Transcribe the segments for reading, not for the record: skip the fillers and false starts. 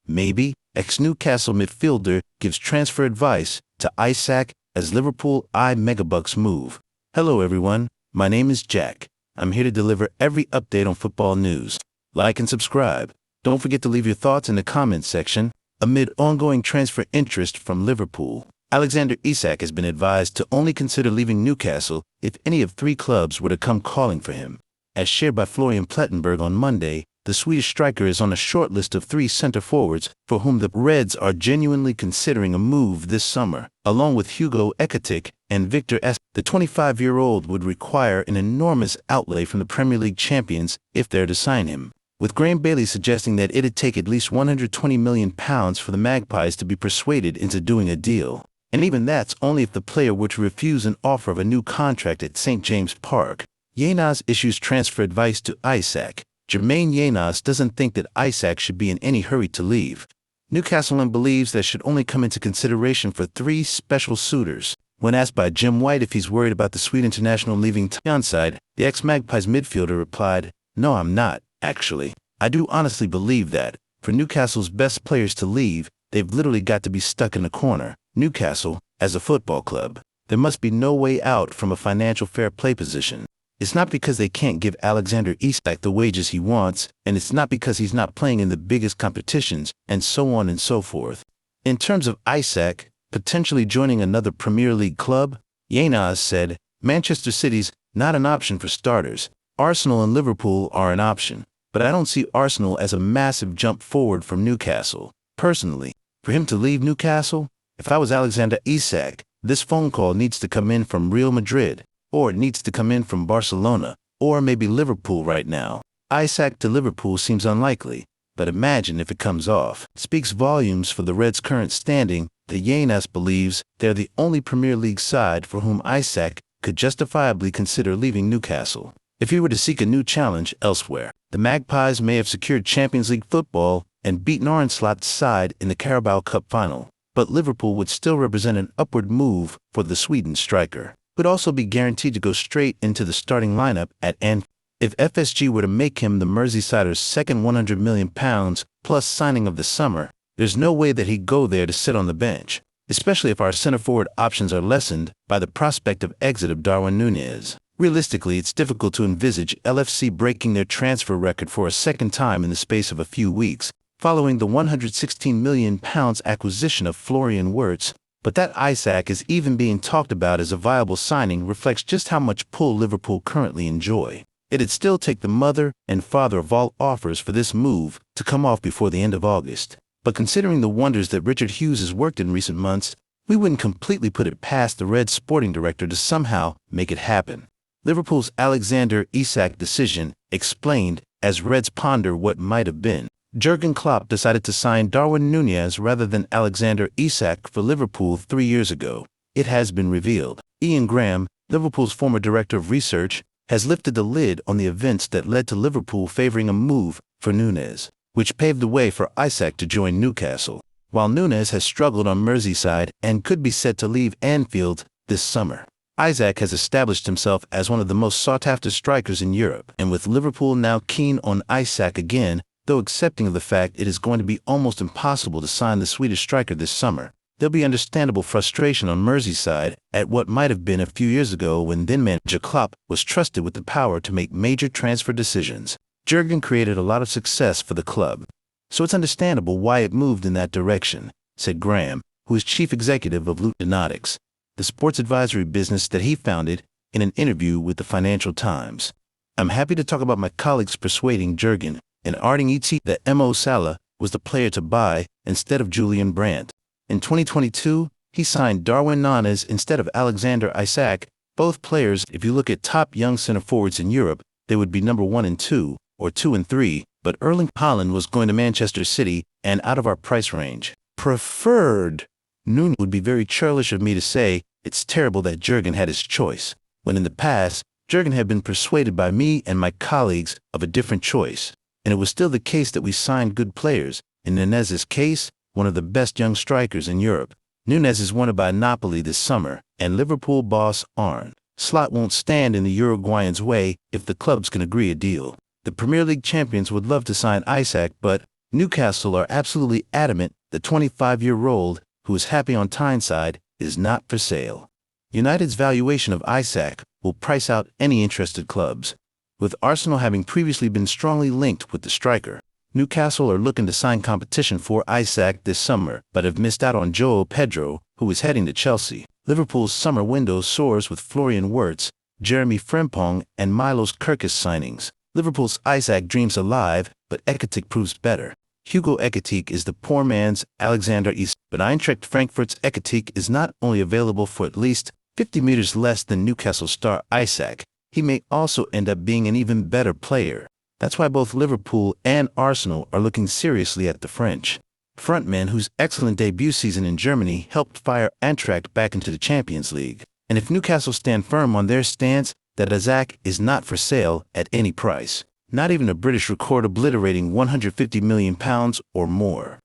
maybe, ex-Newcastle midfielder gives transfer advice to Isak as Liverpool eye megabucks move. Hello everyone, my name is Jack. I'm here to deliver every update on football news. Like and subscribe. Don't forget to leave your thoughts in the comments section. Amid ongoing transfer interest from Liverpool, Alexander Isak has been advised to only consider leaving Newcastle if any of 3 clubs were to come calling for him. As shared by Florian Plettenberg on Monday, the Swedish striker is on a short list of 3 center forwards for whom the Reds are genuinely considering a move this summer. Along with Hugo, Ekitike, and Victor S., the 25-year-old would require an enormous outlay from the Premier League champions if they're to sign him, with Graham Bailey suggesting that it'd take at least £120 million for the Magpies to be persuaded into doing a deal. And even that's only if the player were to refuse an offer of a new contract at St. James Park. Yenas issues transfer advice to Isak. Jermaine Yenas doesn't think that Isak should be in any hurry to leave. Newcastle believes that should only come into consideration for 3 special suitors. When asked by Jim White if he's worried about the Swede international leaving side, the ex-Magpies midfielder replied, "No, I'm not. Actually, I do honestly believe that, for Newcastle's best players to leave, they've literally got to be stuck in a corner. Newcastle, as a football club, there must be no way out from a financial fair play position. It's not because they can't give Alexander Isak the wages he wants, and it's not because he's not playing in the biggest competitions, and so on and so forth." In terms of Isak potentially joining another Premier League club, Yenas said, "Manchester City's not an option for starters. Arsenal and Liverpool are an option, but I don't see Arsenal as a massive jump forward from Newcastle. Personally, for him to leave Newcastle, if I was Alexander Isak, this phone call needs to come in from Real Madrid, or it needs to come in from Barcelona, or maybe Liverpool right now. Isak to Liverpool seems unlikely, but imagine if it comes off." It speaks volumes for the Reds' current standing that Yenas believes they're the only Premier League side for whom Isak could justifiably consider leaving Newcastle. If he were to seek a new challenge elsewhere, the Magpies may have secured Champions League football and beaten Arsenal's side in the Carabao Cup final, but Liverpool would still represent an upward move for the Sweden striker. Would also be guaranteed to go straight into the starting lineup at Anfield. If FSG were to make him the Merseysider's second £100 million plus signing of the summer, there's no way that he'd go there to sit on the bench, especially if our center-forward options are lessened by the prospect of exit of Darwin Núñez. Realistically, it's difficult to envisage LFC breaking their transfer record for a second time in the space of a few weeks, following the £116 million acquisition of Florian Wirtz. But that Isak is even being talked about as a viable signing reflects just how much pull Liverpool currently enjoy. It'd still take the mother and father of all offers for this move to come off before the end of August. But considering the wonders that Richard Hughes has worked in recent months, we wouldn't completely put it past the Reds sporting director to somehow make it happen. Liverpool's Alexander Isak decision explained as Reds ponder what might have been. Jurgen Klopp decided to sign Darwin Núñez rather than Alexander Isak for Liverpool 3 years ago. It has been revealed. Ian Graham, Liverpool's former director of research, has lifted the lid on the events that led to Liverpool favoring a move for Núñez, which paved the way for Isak to join Newcastle. While Núñez has struggled on Merseyside and could be set to leave Anfield this summer, Isak has established himself as one of the most sought-after strikers in Europe, and with Liverpool now keen on Isak again, though accepting of the fact it is going to be almost impossible to sign the Swedish striker this summer, there'll be understandable frustration on Merseyside at what might have been a few years ago when then-manager Klopp was trusted with the power to make major transfer decisions. Jurgen created a lot of success for the club, so it's understandable why it moved in that direction, said Graham, who is chief executive of Lutonautics, the sports advisory business that he founded, in an interview with the Financial Times. "I'm happy to talk about my colleagues persuading Jurgen and Arding Et that Mo Salah was the player to buy instead of Julian Brandt. In 2022, he signed Darwin Núñez instead of Alexander Isak. Both players, if you look at top young center forwards in Europe, they would be number 1 and 2, or 2 and 3, but Erling Haaland was going to Manchester City and out of our price range. Preferred. Núñez would be very churlish of me to say it's terrible that Jurgen had his choice, when in the past, Jurgen had been persuaded by me and my colleagues of a different choice. And it was still the case that we signed good players. In Núñez's case, one of the best young strikers in Europe. Núñez is wanted by Napoli this summer, and Liverpool boss Arne Slot won't stand in the Uruguayan's way if the clubs can agree a deal. The Premier League champions would love to sign Isak, but Newcastle are absolutely adamant the 25-year-old, who is happy on Tyneside, is not for sale. United's valuation of Isak will price out any interested clubs, with Arsenal having previously been strongly linked with the striker. Newcastle are looking to sign competition for Isak this summer, but have missed out on João Pedro, who is heading to Chelsea. Liverpool's summer window soars with Florian Wirtz, Jeremy Frimpong, and Milos Kerkez signings. Liverpool's Isak dreams alive, but Ekitike proves better. Hugo Ekitike is the poor man's Alexander Isak, but Eintracht Frankfurt's Ekitike is not only available for at least 50 meters less than Newcastle star Isak, he may also end up being an even better player. That's why both Liverpool and Arsenal are looking seriously at the French frontman, whose excellent debut season in Germany helped fire Eintracht back into the Champions League. And if Newcastle stand firm on their stance that Isak is not for sale at any price, not even a British record obliterating £150 million or more,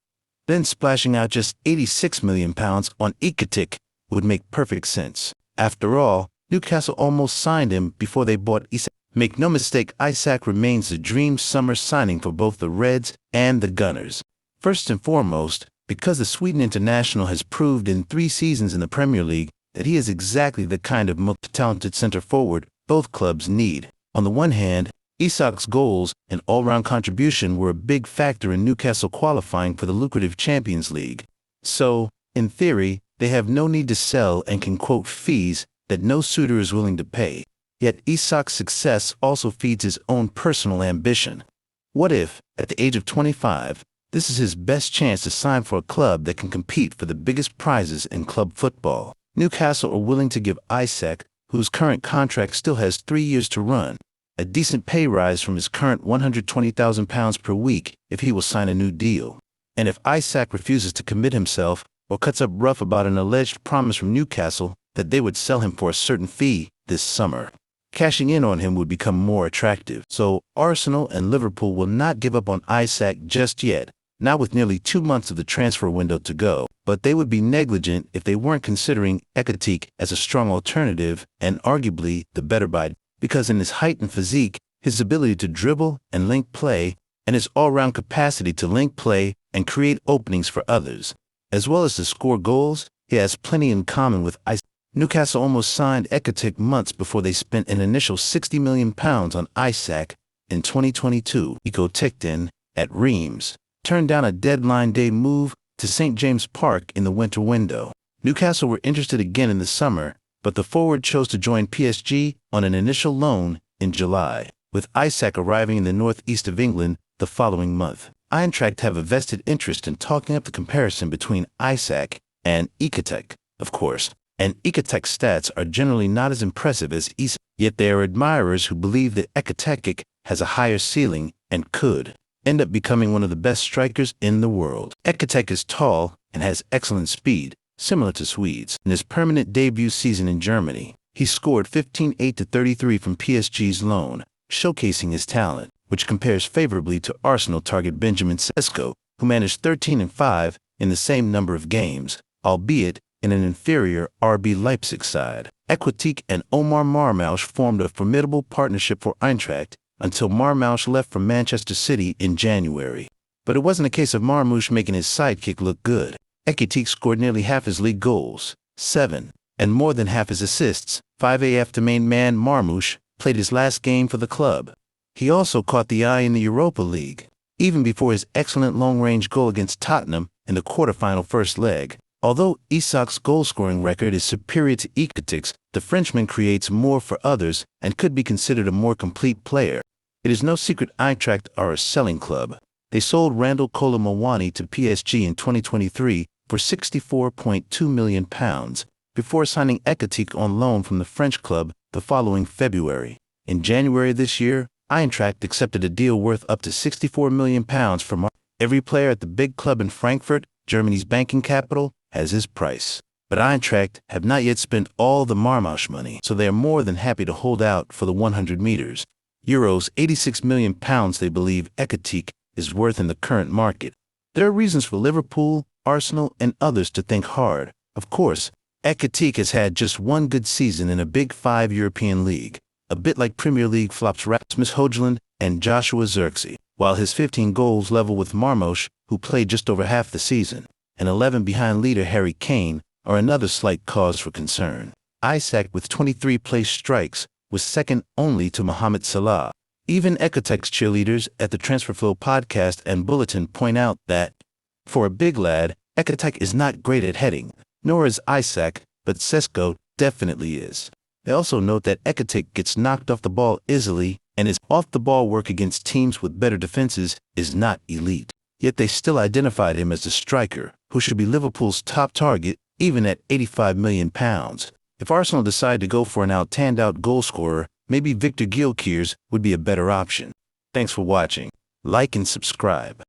then splashing out just £86 million on Ekitike would make perfect sense. After all, Newcastle almost signed him before they bought Isak. Make no mistake, Isak remains the dream summer signing for both the Reds and the Gunners. First and foremost, because the Sweden international has proved in 3 seasons in the Premier League that he is exactly the kind of multi-talented center forward both clubs need. On the one hand, Isak's goals and all-round contribution were a big factor in Newcastle qualifying for the lucrative Champions League. So, in theory, they have no need to sell and can quote fees that no suitor is willing to pay. Yet Isak's success also feeds his own personal ambition. What if, at the age of 25, this is his best chance to sign for a club that can compete for the biggest prizes in club football? Newcastle are willing to give Isak, whose current contract still has 3 years to run, a decent pay rise from his current £120,000 per week if he will sign a new deal. And if Isak refuses to commit himself or cuts up rough about an alleged promise from Newcastle that they would sell him for a certain fee this summer, cashing in on him would become more attractive. So Arsenal and Liverpool will not give up on Isak just yet, not with nearly 2 months of the transfer window to go, but they would be negligent if they weren't considering Ekitike as a strong alternative and arguably the better buy, because in his height and physique, his ability to dribble and link play, and his all-round capacity to link play and create openings for others, as well as to score goals, he has plenty in common with Isak. Newcastle almost signed Ekitike months before they spent an initial £60 million on Isak in 2022. Ekitike, at Reims, turned down a deadline day move to St. James Park in the winter window. Newcastle were interested again in the summer, but the forward chose to join PSG on an initial loan in July, with Isak arriving in the northeast of England the following month. Eintracht have a vested interest in talking up the comparison between Isak and Ekitike, of course, and Ekitike's stats are generally not as impressive as Isak, yet they are admirers who believe that Ekitike has a higher ceiling and could end up becoming one of the best strikers in the world. Ekitike is tall and has excellent speed, similar to Swedes. In his permanent debut season in Germany, he scored 15-8-33 from PSG's loan, showcasing his talent, which compares favorably to Arsenal target Benjamin Sesko, who managed 13-5 in the same number of games, albeit in an inferior RB Leipzig side. Ekitike and Omar Marmoush formed a formidable partnership for Eintracht until Marmoush left for Manchester City in January. But it wasn't a case of Marmoush making his sidekick look good. Ekitike scored nearly half his league goals, 7, and more than half his assists. 5 after main man Marmoush played his last game for the club. He also caught the eye in the Europa League, even before his excellent long-range goal against Tottenham in the quarterfinal first leg. Although Isak's goal-scoring record is superior to Ekitike's, the Frenchman creates more for others and could be considered a more complete player. It is no secret Eintracht are a selling club. They sold Randal Kolo Muani to PSG in 2023 for £64.2 million, before signing Ekitike on loan from the French club the following February. In January this year, Eintracht accepted a deal worth up to £64 million from every player at the big club in Frankfurt, Germany's banking capital, has his price. But Eintracht have not yet spent all the Marmoush money, so they are more than happy to hold out for the 100 meters. Euros 86 million they believe Ekitike is worth in the current market. There are reasons for Liverpool, Arsenal, and others to think hard. Of course, Ekitike has had just one good season in a Big Five European league, a bit like Premier League flops Rasmus Højlund and Joshua Zirkzee. while his 15 goals level with Marmoush, who played just over half the season, and 11 behind leader Harry Kane, are another slight cause for concern. Isak, with 23 placed strikes, was second only to Mohamed Salah. Even Ekitike's cheerleaders at the Transferflow podcast and bulletin point out that, for a big lad, Ekitike is not great at heading, nor is Isak, but Sesko definitely is. They also note that Ekitike gets knocked off the ball easily, and his off-the-ball work against teams with better defenses is not elite. Yet they still identified him as the striker, who should be Liverpool's top target, even at £85 million. If Arsenal decide to go for an out-and-out goal scorer, maybe Victor Gyökeres would be a better option. Thanks for watching. Like and subscribe.